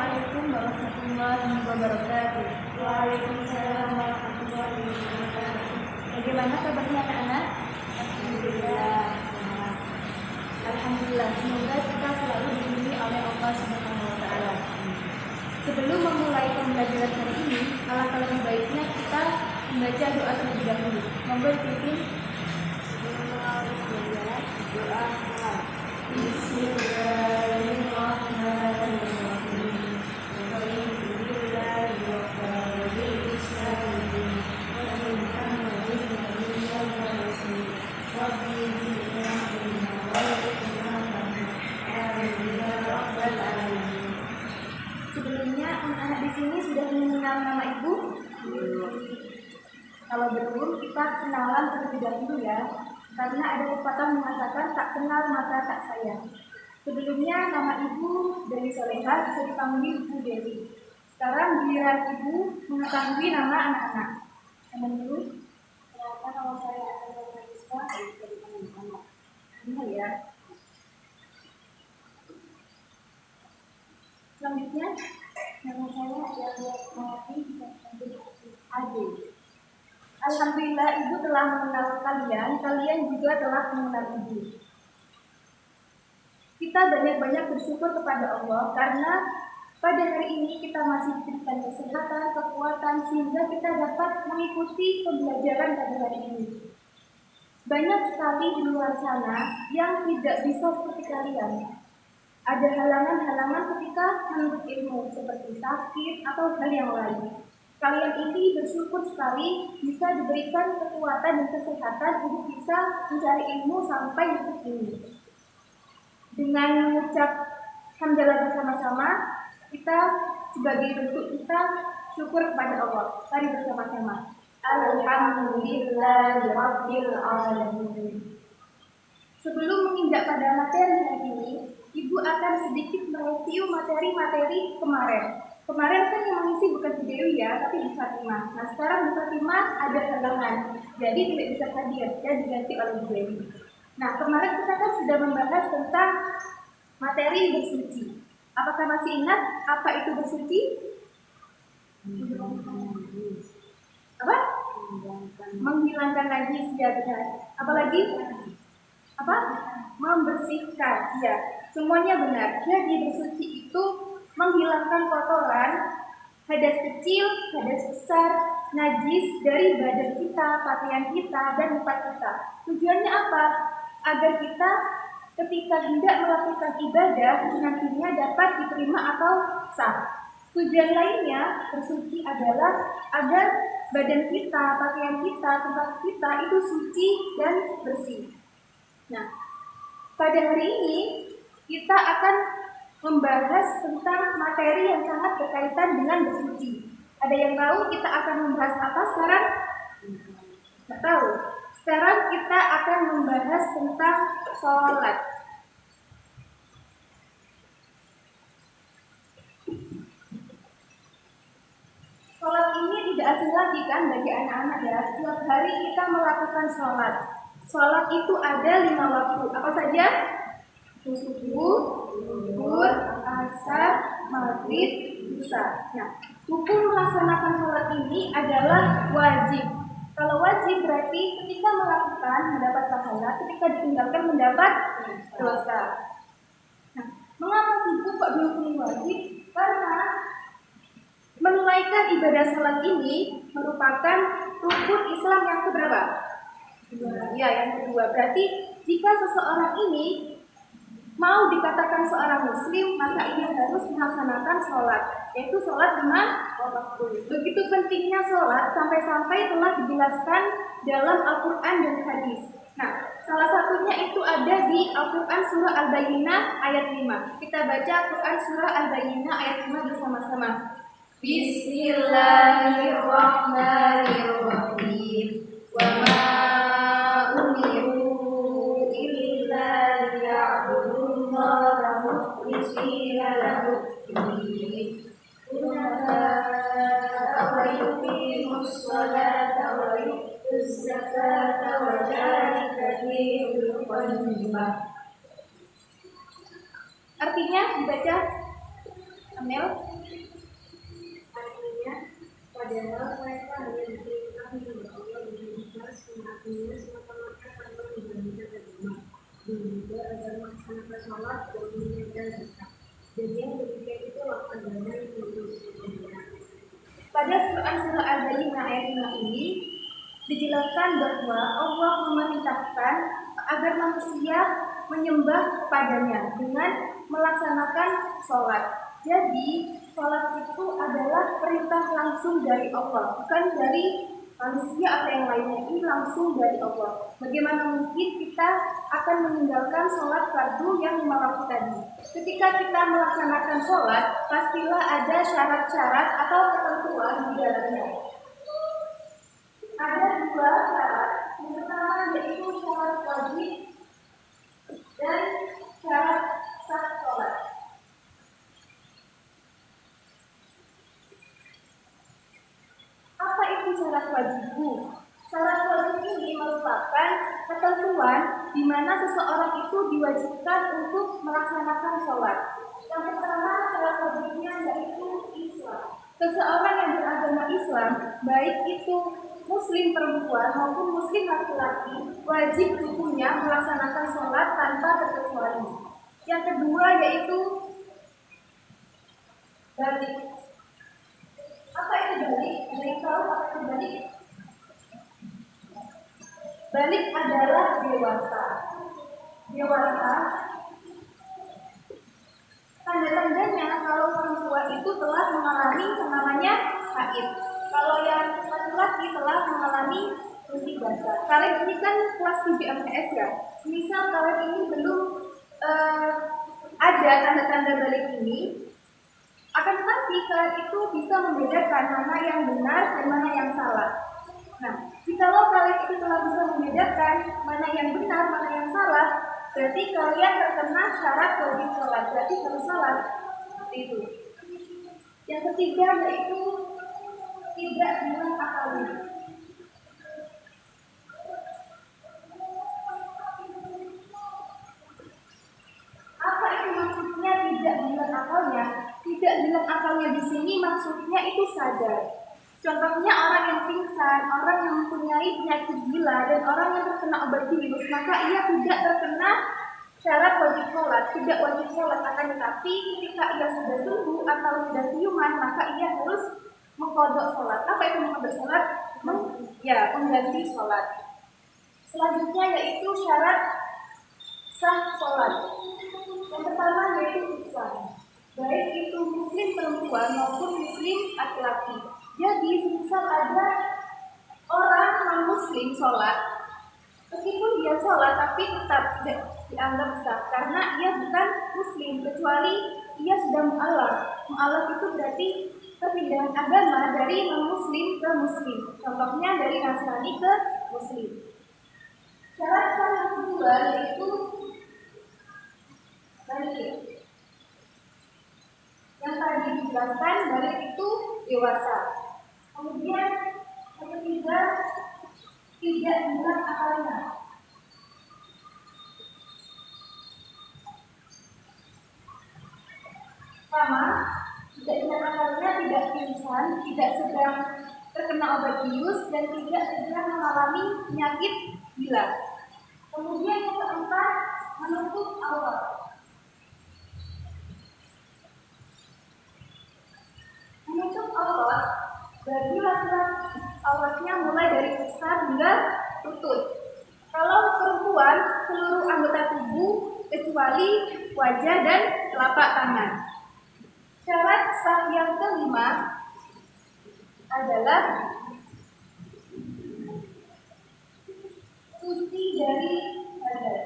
Assalamualaikum warahmatullahi wabarakatuh. Waalaikumsalam warahmatullahi wabarakatuh. Bagaimana kabarnya anak-anak? Alhamdulillah. Alhamdulillah, semoga kita selalu dilindungi oleh Allah Subhanahu wa Ta'ala. Sebelum memulai pembelajaran hari ini, alangkah lebih baiknya kita membaca doa terlebih dahulu. Monggo dipimpin. Doa Bismillahirrahmanirrahim. Sebelumnya anak-anak di sini sudah mengenal nama ibu? Kalau belum, kita kenalan terlebih dahulu ya. Karena ada pepatah mengatakan tak kenal maka tak sayang. Sebelumnya nama ibu Dewi Soleha bisa dipanggil Ibu Dewi. Sekarang giliran ibu mengetahui nama anak-anak. Nama dulu. Kenapa kalau saya ada mahasiswa dari anak-anak? Benar ya. Selanjutnya, Nama saya adalah Mawati Sanjung Ade. Alhamdulillah ibu telah mengenal kalian, kalian juga telah mengenal ibu. Kita banyak-banyak bersyukur kepada Allah karena pada hari ini kita masih diberikan kesehatan, kekuatan sehingga kita dapat mengikuti pembelajaran pada hari ini. Banyak sekali di luar sana yang tidak bisa seperti kalian. Ada halangan-halangan ketika menuntut ilmu seperti sakit atau hal yang lain. Kalian ini bersyukur sekali bisa diberikan kekuatan dan kesehatan untuk bisa mencari ilmu sampai detik ini. Dengan mengucap hamdalah bersama-sama, kita sebagai bentuk kita syukur kepada Allah. Mari bersama-sama. Alhamdulillahirabbil alamin. Sebelum menginjak pada materi hari ini, Ibu akan sedikit mereview materi-materi kemarin. Kemarin kan yang mengisi bukan Bu Dewi ya, tapi Bu Fatimah. Nah sekarang Bu Fatimah ada halangan, jadi tidak bisa hadir, ya diganti oleh Bu Dewi. Nah kemarin kita kan sudah membahas tentang materi bersuci. Apakah masih ingat apa itu bersuci? Apa? Menghilangkan najis, ya benar. Apalagi? Apa? Membersihkan, ya. Semuanya benar. Jadi bersuci itu menghilangkan kotoran, hadas kecil, hadas besar, najis dari badan kita, pakaian kita, dan tempat kita. Tujuannya apa? Agar kita ketika hendak melakukan ibadah nantinya dapat diterima atau sah. Tujuan lainnya bersuci adalah agar badan kita, pakaian kita, tempat kita itu suci dan bersih. Nah, pada hari ini kita akan membahas tentang materi yang sangat berkaitan dengan bersuci. Ada yang tahu kita akan membahas apa sekarang? Tidak tahu. Sekarang kita akan membahas tentang sholat. Sholat ini tidak asing lagi kan bagi anak-anak ya. Setiap hari kita melakukan sholat. Sholat itu ada 5 waktu. Apa saja? Subuh, zuhur, asar, maghrib, isya. Nah, hukum melaksanakan sholat ini adalah wajib. Kalau wajib berarti ketika melakukan mendapat pahala, ketika ditinggalkan mendapat dosa. Nah, mengapa sibuk kok dihukumi wajib? Karena menunaikan ibadah sholat ini merupakan rukun Islam yang keberapa? Ya, yang kedua. Berarti jika seseorang ini mau dikatakan seorang muslim, maka ia harus melaksanakan sholat, yaitu sholat 5 waktu. Begitu pentingnya sholat sampai-sampai telah dijelaskan dalam Al-Quran dan hadis. Nah, salah satunya itu ada di Al-Quran surah Al-Bayyinah ayat 5. Kita baca Al-Quran surah Al-Bayyinah ayat 5 bersama-sama. Bismillahirrahmanirrahim. Wa ma umiru illa liya'budullaha mukhlishina lahu-d-din wa yuqimus sholata wa yu'tuz zakata wa dzalika dinul qayyimah. Artinya dibaca Amel. Padahal mereka hanya diperintah oleh Allah dengan ikhlas mengabdinya semata-mata tanpa dibandingkan agama, dan juga agar melaksanakan sholat dan menunaikan zakat. Dan yang demikian itulah agama yang dimaksudkan. Pada Quran surah Al-Baqarah ayat 5 ini dijelaskan bahwa Allah memerintahkan agar manusia menyembah kepadanya dengan melaksanakan sholat. Jadi sholat itu adalah perintah langsung dari Allah, bukan dari manusia atau yang lainnya. Ini langsung dari Allah. Bagaimana mungkin kita akan meninggalkan sholat fardu yang 5 waktu tadi? Ketika kita melaksanakan sholat, pastilah ada syarat-syarat atau ketentuan di dalamnya. Ada 2 syarat. Yang pertama yaitu syarat wajib dan syarat sah sholat. Apa itu syarat wajibmu? Syarat wajib ini merupakan ketentuan di mana seseorang itu diwajibkan untuk melaksanakan sholat. Yang pertama syarat wajibnya yaitu Islam. Seseorang yang beragama Islam, baik itu Muslim perempuan maupun Muslim laki-laki, wajib hukumnya melaksanakan sholat tanpa terkecuali. Yang kedua yaitu balik. Apa itu balik? Ada yang tahu apa itu balik? Balik adalah dewasa. Dewasa tanda-tandanya kalau perempuan itu telah mengalami yang namanya haid. Kalau yang laki-laki telah mengalami mimpi basah. Kalian ini kan kelas 7 MTS ya. Misal kalian ini belum ada tanda-tanda balik ini, akan tetapi kalian itu bisa membedakan mana yang benar dan mana yang salah. Nah, jikalau kalian itu telah bisa membedakan mana yang benar, mana yang salah, berarti kalian terkena syarat wajib sholat. Berarti harus sholat. Seperti itu. Yang ketiga yaitu tidak dengan akalnya. Apa itu maksudnya tidak dengan akalnya? Tidak dengan akalnya di sini maksudnya itu sadar. Contohnya orang yang pingsan, orang yang mempunyai penyakit gila, dan orang yang terkena obat bius, maka ia tidak terkena syarat wajib sholat, tidak wajib sholat. Akan tetapi ketika ia sudah sembuh atau sudah siuman, maka ia harus mengkodok sholat. Apa itu mengkodok sholat? Mengganti sholat. Selanjutnya yaitu syarat sah sholat. Yang pertama yaitu Islam, baik itu Muslim perempuan maupun Muslim laki-laki. Jadi misal ada orang non-Muslim sholat, meskipun dia sholat tapi tetap tidak dianggap sah karena ia bukan Muslim, kecuali ia sudah mu'alaf. Mu'alaf itu berarti perpindahan agama dari non-Muslim ke Muslim. Contohnya dari Nasrani ke Muslim. Syarat sah yang kedua yaitu balik. Yang tadi dijelaskan balik itu dewasa. Kemudian yang ketiga tidak dengan akalnya. Sama, tidak dengan akalnya, tidak pingsan, tidak sedang terkena obat bius, dan tidak sedang mengalami penyakit gila. Kemudian yang keempat menutup aurat. Menutup aurat bagi laki-laki auratnya mulai dari pusar hingga lutut. Kalau perempuan seluruh anggota tubuh kecuali wajah dan telapak tangan. Syarat sah yang kelima adalah suci dari hadas.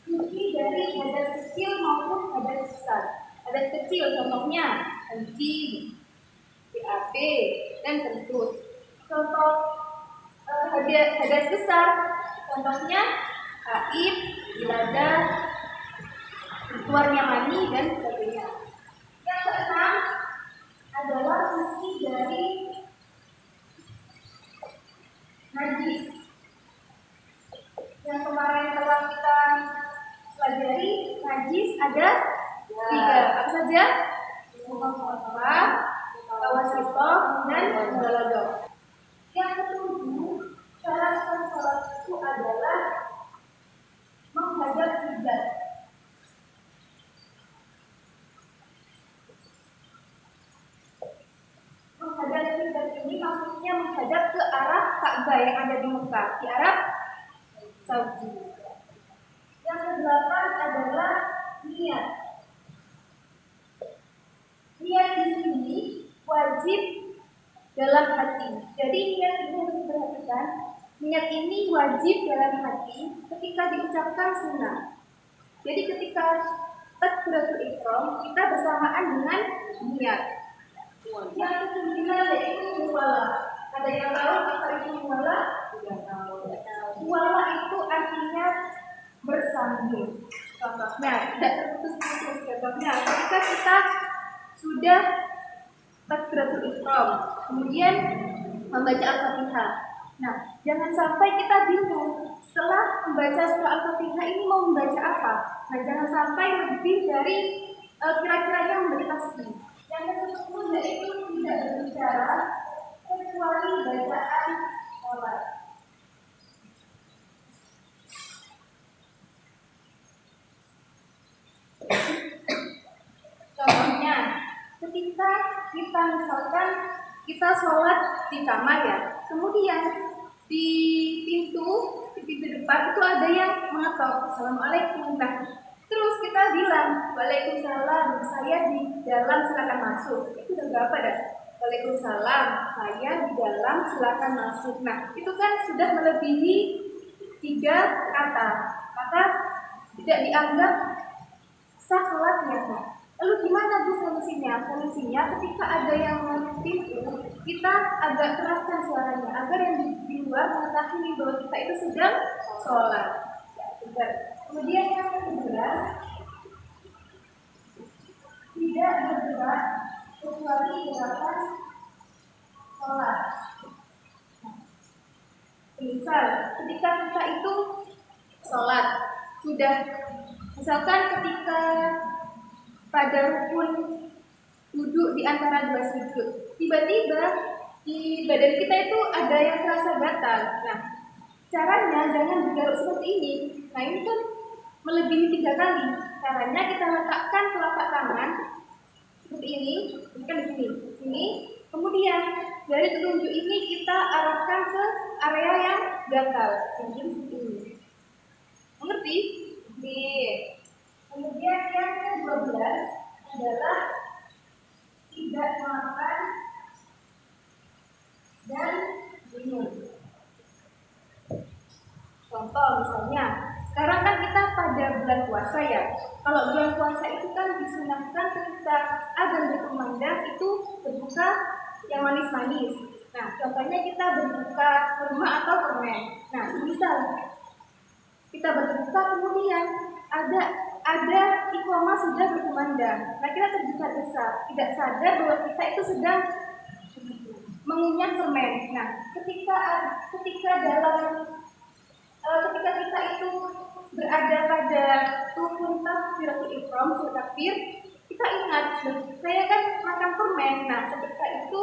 Suci dari hadas kecil maupun hadas besar. Hadas kecil contohnya kencing, BAB, dan kentut. Contoh hadas besar contohnya haid, wilada, keluarnya mani, dan sebagainya. Yang keenam adalah suci dari najis. Yang kemarin telah kita pelajari, najis ada 2. Tiga. Apa saja? Mukhafafah, mutawasithah, dan mudalladhah. Yang ketujuh, syarat sah salat itu adalah menghadap kiblat. Menghadap kiblat ini maksudnya menghadap ke arah Ka'bah yang ada di Mekah, di Arab Saudi. Yang kedelapan adalah niat. Niat di sini wajib dalam hati. Jadi niat ini harus diperhatikan. Niat ini wajib dalam hati ketika diucapkan sunnah. Jadi ketika takbiratul ihram kita bersamaan dengan niat. Yang kesembilan yaitu muwalah. Ada yang tahu apa itu muwalah? Tidak tahu. Muwalah itu artinya bersambung. Contohnya tidak terputus-putus. Contohnya ketika kita sudah takbiratul ihram, kemudian membaca Al-Fatihah. Nah, jangan sampai kita bingung setelah membaca surah Al-Fatihah ini mau membaca apa. Nah, jangan sampai lebih dari kira-kiranya memberi tasbih. Yang ke-10 yaitu tidak berbicara kecuali bacaan sholat. Contohnya, ketika kita misalkan kita sholat di kamar ya, kemudian di pintu depan itu ada yang mengetok, Assalamualaikum. Nah, terus kita bilang, Waalaikumsalam, saya di dalam, silakan masuk. Itu udah berapa dah? Waalaikumsalam, saya di dalam, silakan masuk. Nah, itu kan sudah melebihi 3 kata, maka tidak dianggap sah sholatnya. Nah, lalu gimana tuh solusinya? Solusinya ketika ada yang mengetuk pintu, kita agak keraskan suaranya agar yang di luar mengetahui bahwa kita itu sedang sholat. Ya, kemudian yang ke-11, tidak bergerak kecuali gerakan sholat. Misal ketika kita itu sholat sudah, misalkan ketika pada rukun duduk di antara 2 sujud, tiba-tiba di badan kita itu ada yang terasa gatal. Nah, caranya jangan digaruk seperti ini. Nah, ini kan melebihi 3 kali. Caranya kita letakkan telapak tangan seperti ini, kan di sini. Kemudian dari telunjuk ini kita arahkan ke area yang gatal, mungkin seperti ini. Mengerti? Kemudian yang ke-12 adalah tidak makan dan minum. Contoh misalnya, sekarang kan kita pada bulan puasa ya. Kalau bulan puasa itu kan disunahkan ketika azan berkumandang itu berbuka yang manis-manis. Nah, contohnya kita berbuka kurma atau permen. Nah, misal kita berbuka kemudian ada iqamah sudah berkumandang. Nah, kita tergesa-gesa, tidak sadar bahwa kita itu sedang mengunyah permen. Nah, ketika kita itu berada pada rukun takbiratul ihram, takbir, kita ingat, saya kan makan permen. Nah, ketika itu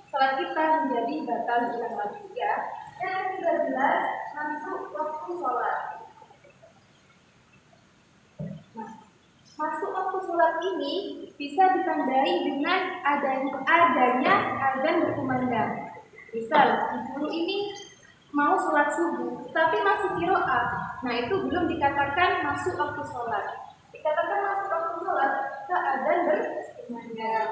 salat kita menjadi batal bukan lagi ya. Yang ke-13 masuk waktu sholat. Nah, masuk waktu sholat ini bisa ditandai dengan adanya azan berkumandang. Misal, dulu ini mau sholat subuh, tapi masih qiraah. Nah, itu belum dikatakan masuk waktu sholat. Dikatakan masuk waktu sholat ketika azan berkumandang.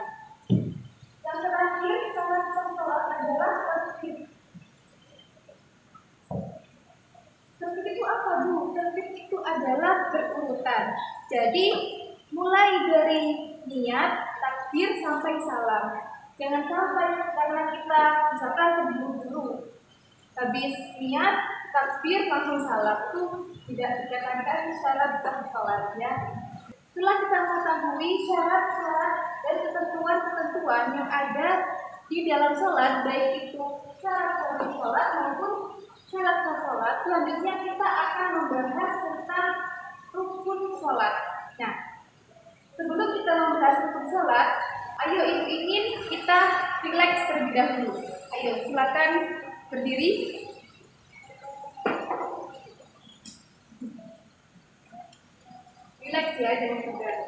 Yang terakhir, syarat sholat adalah tertib. Tertib itu apa, Bu? Tertib itu adalah berurutan. Jadi, mulai dari niat, takbir sampai salam. Jangan sampai karena kita misalkan terburu-buru, habis niat, takbir, langsung salam, itu tidak dikatakan syarat sah sholatnya. Setelah kita mengetahui syarat-syarat dan ketentuan-ketentuan yang ada di dalam sholat, baik itu syarat sah sholat maupun syarat sah sholat, selanjutnya kita akan membahas tentang rukun sholat. Nah, sebelum kita membahas rukun sholat, ayo ibu ingin kita rileks terlebih dahulu. Ayo silakan berdiri. Rileks ya, jangan tegang.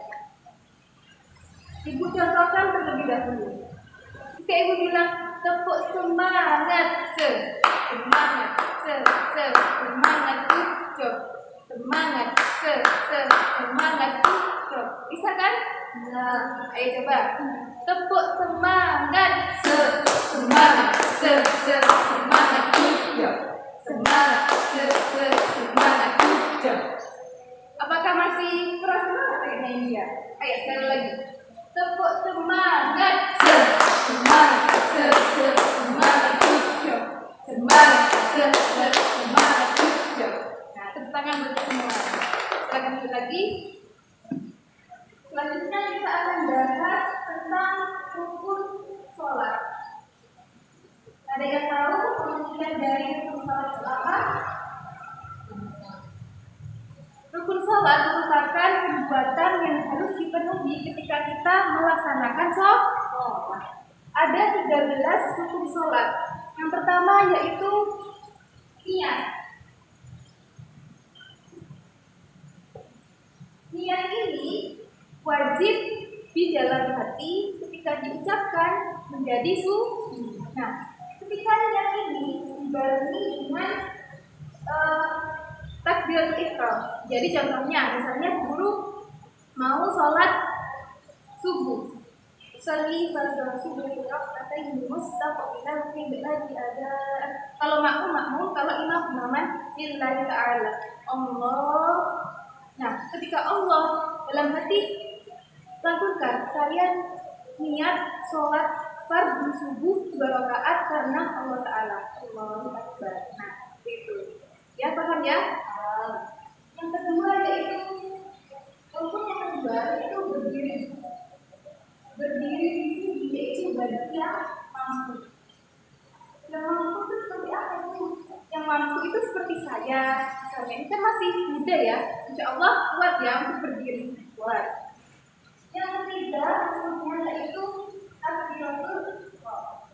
Ibu contohkan terlebih dahulu. Jika ibu bilang tepuk semangat, semangat, semangat, ucap, semangat, semangat, ucap. Bisa kan? Nah, ayo coba. Tepuk semangat, semangat, semangat, ucap, semangat, semangat, ucap. Apakah masih keras banget kayaknya ini ya? Ayo sekali lagi. Tepuk semangat, semangat, semangat, ucap, semangat, semangat, ucap. Nah, tepuk tangan untuk semua. Silakan lanjut lagi. Selanjutnya kita akan bahas tentang rukun sholat. Ada yang tahu pengertian dari rukun sholat itu apa? Rukun sholat merupakan perbuatan yang harus dipenuhi ketika kita melaksanakan sholat. Ada 13 rukun sholat. Yang pertama yaitu niat. Niat ini wajib di dalam hati ketika diucapkan menjadi suci. Nah, ketika niat ini dibarengi dengan takbiratul ihram. Jadi contohnya, misalnya guru mau sholat subuh, sholli fardhu subuh rakaatain mustaqbilan qiblati ada. Kalau makmum, kalau imaman lillahi ta'ala. Allah. Nah, ketika Allah dalam hati lakukan saya niat sholat fardhu subuh 2 rakaat karena Allah Ta'ala. Allahu Akbar. Nah, itu. Ya, paham ya? Yang kedua yaitu rukun yang kedua yaitu berdiri. Berdiri di sini yaitu bagi yang mampu. Yang mampu itu seperti apa itu? Yang mampu itu seperti saya. Misalnya ini kan masih muda ya. Insya Allah kuat ya untuk berdiri. Kuat. Yang ketiga rukunnya yaitu takbiratul ihram.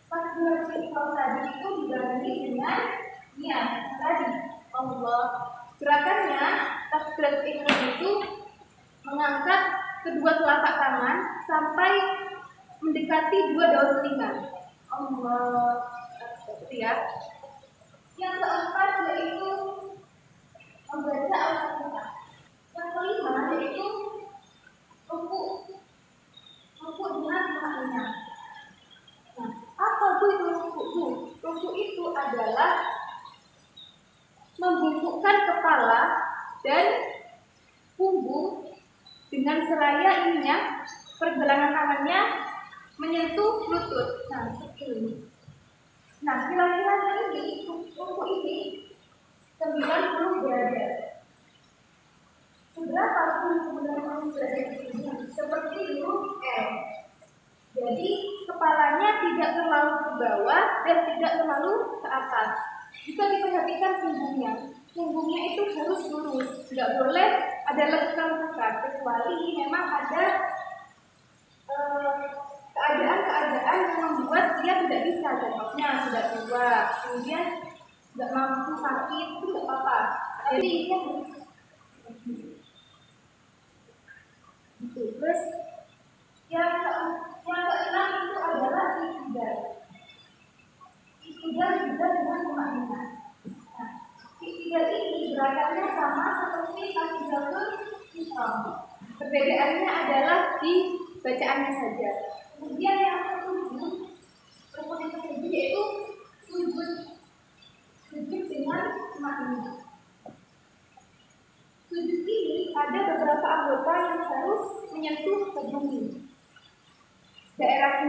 Takbiratul ihram tadi itu dibarengi dengan niat tadi Allah. Gerakannya takbiratul ihram itu mengangkat kedua telapak tangan sampai mendekati 2 daun telinga. Allah. Seperti ya. Yang keempat yaitu membaca Al-Fatihah. Yang kelima yaitu ruku. Ruku dengan makna. Nah, apa itu ruku? Ruku itu adalah membungkukkan kepala dan punggung dengan seraya ininya pergelangan tangannya menyentuh lutut. Nah, seperti ini. Nah, kira-kira ini ruku ini 90 derajat. Seberapa pun 90 derajat ini? Seperti huruf L. Jadi kepalanya tidak terlalu ke bawah dan tidak terlalu ke atas. Jika diperhatikan punggungnya itu harus lurus, tidak boleh ada lekukan-lekukan kecuali memang ada keadaan yang membuat dia tidak bisa, contohnya sudah tua, kemudian tidak mampu sakit, itu tidak apa-apa. Jadi ini harus gitu. Terus yang keenam itu adalah iktidal. Iktidal juga dengan pemaknaan. Nah, iktidal ini gerakannya sama seperti takbiratul ihram. Perbedaannya adalah di bacaannya saja. Kemudian yang ketujuh, rukun yang ketujuh yaitu sujud. Sujud dengan pemaknaan. Sujud ini ada beberapa anggota yang harus menyentuh ke bumi. Daerah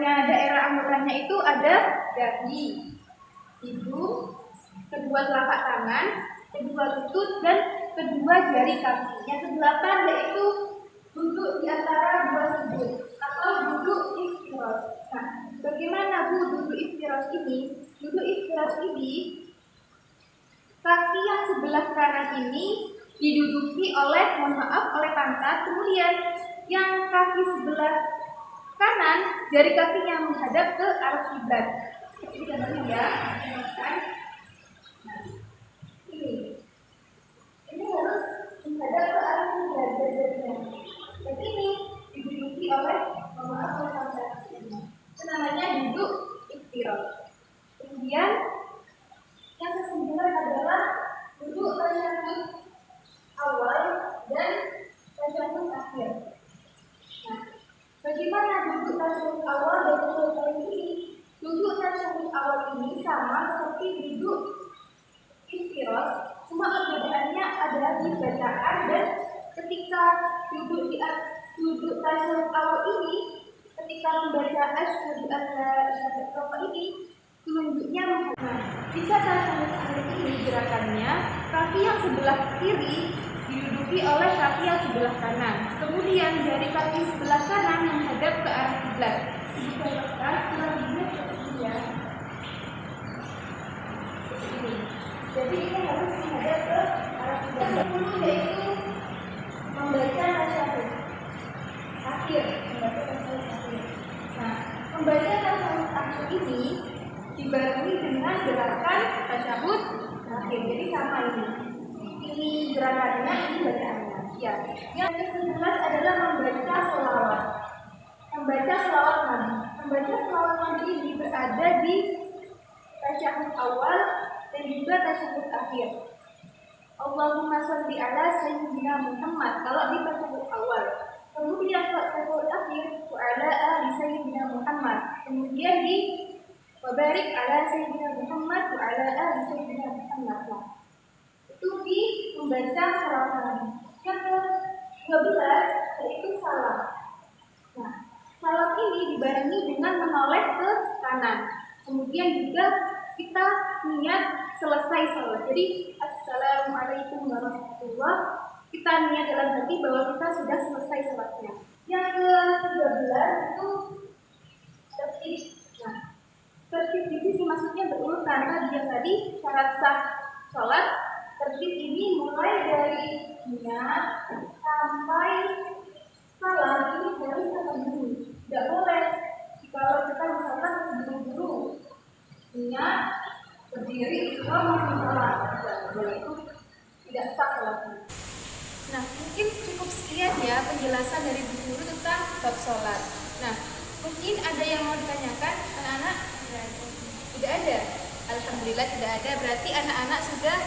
anggotanya itu ada dahi, hidung, kedua telapak tangan, kedua lutut, dan kedua jari kaki. Yang kedelapan yaitu duduk di antara 2 sujud atau duduk istirahat. Nah, bagaimana duduk istirahat ini? Duduk istirahat ini, kaki yang sebelah kanan ini diduduki oleh, mohon maaf, oleh pantat. Kemudian yang kaki sebelah kanan jari kakinya menghadap ke arah kiblat. Ini gambarnya ya, kan? Nah, ini harus menghadap ke arah kiblat jari-jarinya. Dan ini diduduki oleh, mohon maaf, oleh pantat. Itu namanya duduk iftirosh. Kemudian yang sesungguhnya adalah duduk tasyahud awal dan tasyahud akhir. Nah, bagaimana duduk tasyahud awal dan tasyahud akhir ini? Duduk tasyahud awal ini sama seperti duduk iftirosh, cuma perbedaannya adalah di bacaan. Dan ketika duduk tasyahud awal ini, ketika membaca asyhadu an la ilaha illallah ini, telunjuknya menghadap. Jika tasyahud akhir ini gerakannya, kaki yang sebelah kiri diduduki oleh kaki yang sebelah kanan. Kemudian jari kaki sebelah kanan menghadap ke arah kiblat. Ibu contohkan kurang lebihnya seperti ini ya. Jadi ini harus menghadap ke arah kiblat. Yang kedua yaitu membaca tasyahud akhir. Nah, membaca tasyahud akhir ini dibarengi dengan gerakan tasyahud akhir. Jadi sama ini. Ini gerakannya, ini bacaannya. Ya. Yang ke-11 adalah membaca sholawat. Membaca sholawat Nabi. Membaca sholawat Nabi ini berada di tasyahud awal dan juga tasyahud akhir. Allahumma sholli ala sayyidina Muhammad kalau di tasyahud awal. Kemudian tasyahud akhir wa ala ali sayyidina Muhammad. Kemudian di wa barik ala sayyidina Muhammad wa ala ali sayyidina Muhammad. Itu di membaca sholawat Nabi. Yang ke-12 yaitu salam. Nah, salam ini dibarengi dengan menoleh ke kanan. Kemudian juga kita niat selesai salat. Jadi assalamualaikum warahmatullah. Kita niat dalam hati bahwa kita sudah selesai salatnya. Yang ke-13 itu tertib. Nah, tertib di sini maksudnya berurutan. Tadi syarat sah salat. Tertib ini mulai dari niat sampai salam ini harus terpenuhi. Tidak boleh kalau kita misalkan buru-buru niat berdiri lalu salat, tidak boleh, itu tidak sah salatnya. Nah, mungkin cukup sekian ya penjelasan dari Bu Guru tentang bab sholat. Nah, mungkin ada yang mau ditanyakan anak-anak? Tidak ada. Alhamdulillah tidak ada. Berarti anak-anak sudah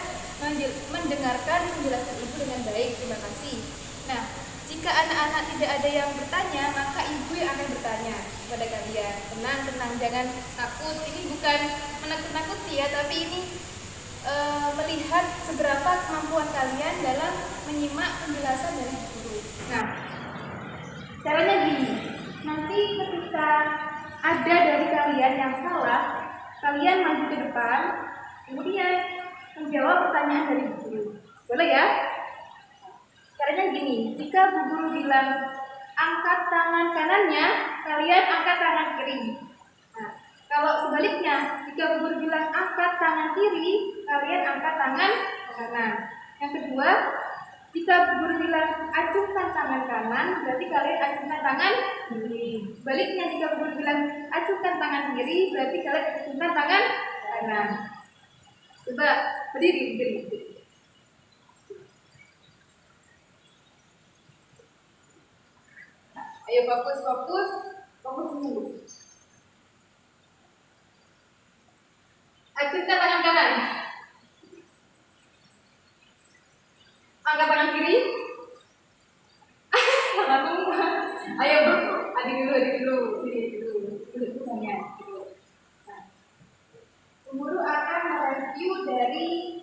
mendengarkan penjelasan Ibu dengan baik. Terima kasih. Nah, jika anak-anak tidak ada yang bertanya, maka Ibu yang akan bertanya kepada kalian. Tenang, jangan takut. Ini bukan menakut-nakuti ya, tapi ini melihat seberapa kemampuan kalian dalam menyimak penjelasan dari guru. Nah, caranya gini. Nanti ketika ada dari kalian yang salah, kalian maju ke depan, kemudian menjawab pertanyaan dari guru. Boleh ya? Caranya gini, jika Bu Guru bilang angkat tangan kanannya, kalian angkat tangan kiri. Nah, kalau sebaliknya, jika Bu Guru bilang angkat tangan kiri, kalian angkat tangan kanan. Yang kedua, jika Bu Guru bilang acungkan tangan kanan, berarti kalian acungkan tangan kiri. Sebaliknya, jika Bu Guru bilang acungkan tangan kiri, berarti kalian acungkan tangan kanan. Coba berdiri. Ayo fokus dulu. Acungkan tangan kanan. Angkat tangan kiri. Ayo adik dulu. Duduk semuanya. Guru akan mereview dari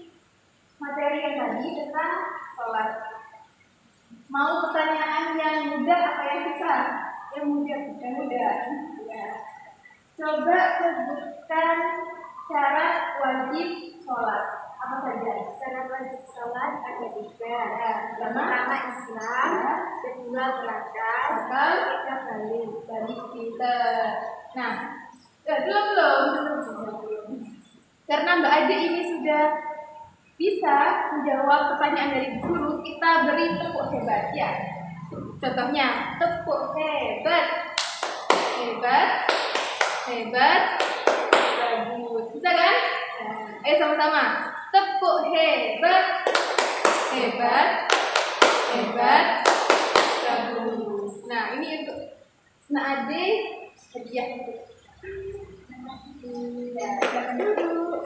materi yang tadi tentang sholat. Mau pertanyaan yang mudah apa yang susah? Yang mudah. Ya. Coba sebutkan syarat wajib sholat. Apa saja? Syarat wajib sholat ada 3. Pertama Islam, kedua belajar, ketiga balik pinter. Nah, belum. Karena Mbak Ade ini sudah bisa menjawab pertanyaan dari guru, kita beri tepuk hebat ya. Contohnya, tepuk hebat. Hebat. Hebat. Bagus. Bisa kan? Ayo sama-sama. Tepuk hebat. Hebat. Hebat. Bagus. Nah, ini untuk Ade hadiah untuk ya, silakan dulu.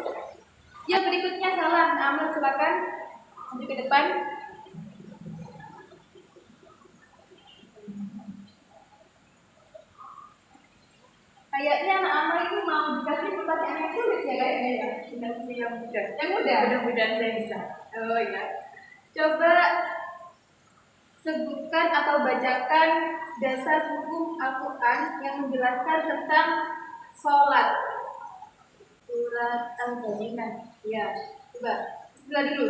Yang berikutnya salah. Amel silakan maju ke depan. Kayaknya anak Amel itu mau dikasih pertanyaan yang sulit ya kayaknya ya. Yang mudah. Yang mudah. Mudah-mudahan saya bisa. Oh ya. Coba sebutkan atau bacakan dasar hukum Al-Quran yang menjelaskan tentang sholat. Surat Al-Baqarah. Ya, coba. Bismillah dulu.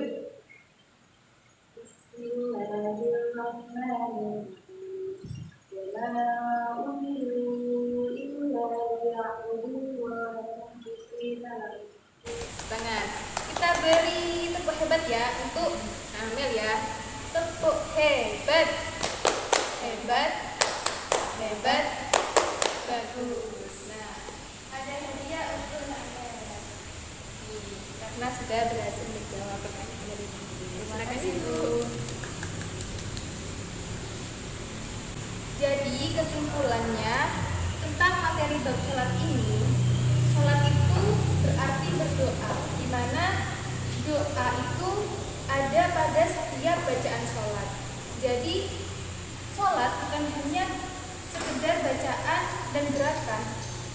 Bismillahirrahmanirrahim. Wala umiru illa liya'budu wa mukhlisina. Tangan. Kita beri tepuk hebat ya untuk Amel ya. Tepuk hebat. Hebat. Hebat. Bagus. Nah, ada hadiah untuk Amel. Karena sudah berhasil menjawab pertanyaan dari guru. Terima kasih Bu. Jadi kesimpulannya tentang materi bab sholat ini, sholat itu berarti berdoa, di mana doa itu ada pada setiap bacaan sholat. Jadi sholat bukan hanya sekedar bacaan dan gerakan,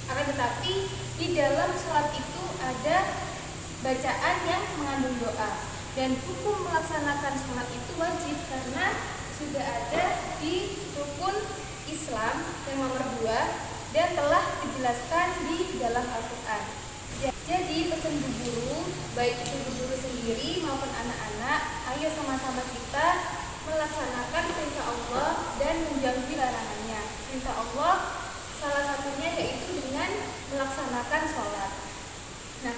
akan tetapi di dalam sholat itu ada bacaan yang mengandung doa. Dan hukum melaksanakan sholat itu wajib karena sudah ada di rukun Islam yang nomor 2 dan telah dijelaskan di dalam Al-Quran. Jadi pesan Bu Guru, baik itu Bu Guru sendiri maupun anak-anak, ayo sama-sama kita melaksanakan perintah Allah dan menjauhi larangannya. Perintah Allah salah satunya yaitu dengan melaksanakan sholat. Nah,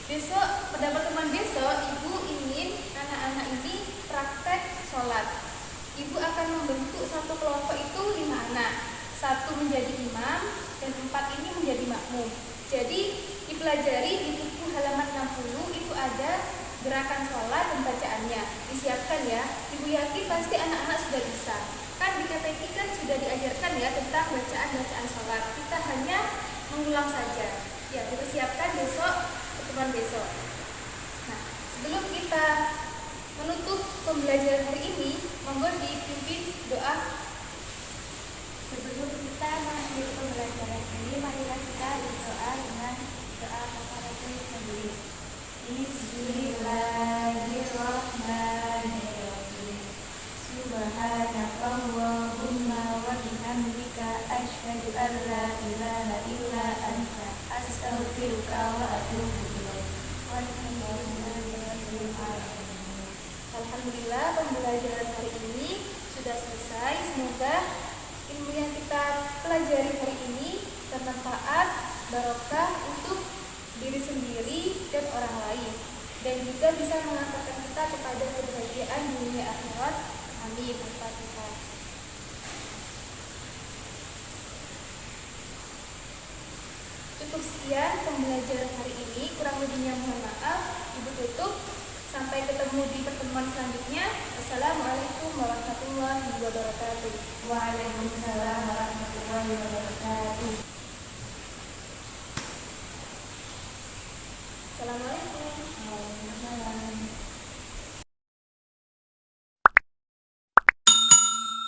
besok, pada pertemuan besok, Ibu ingin anak-anak ini praktek sholat. Ibu akan membentuk satu kelompok itu 5 anak, 1 menjadi imam dan 4 ini menjadi makmum. Jadi dipelajari di buku halaman 60 itu ada gerakan sholat dan bacaannya. Disiapkan ya. Ibu yakin pasti anak-anak sudah bisa. Kan di KTP kan sudah diajarkan ya tentang bacaan-bacaan sholat. Kita hanya mengulang saja. Ya, kita siapkan besok, pertemuan besok. Nah, sebelum kita menutup pembelajaran hari ini, monggo dipimpin doa. Sebelum kita mengakhiri pembelajaran ini, marilah kita berdoa dengan doa kafaratul majelis. Bismillahirrahmanirrahim. Subhanakallahumma wa bihamdika asyhadu an la ilaha illa anta astaghfiruka wa atubu ilaik. Alhamdulillah pembelajaran hari ini sudah selesai. Semoga ilmu yang kita pelajari hari ini bermanfaat, barokah untuk diri sendiri dan orang lain, dan juga bisa mengantarkan kita kepada kebahagiaan dunia akhirat. Amin. Al-Fatihah. Cukup sekian pembelajaran hari ini, kurang lebihnya mohon maaf. Ibu tutup. Sampai ketemu di pertemuan selanjutnya. Assalamualaikum warahmatullahi wabarakatuh. Waalaikumsalam warahmatullahi wabarakatuh. Assalamualaikum. Waalaikumsalam.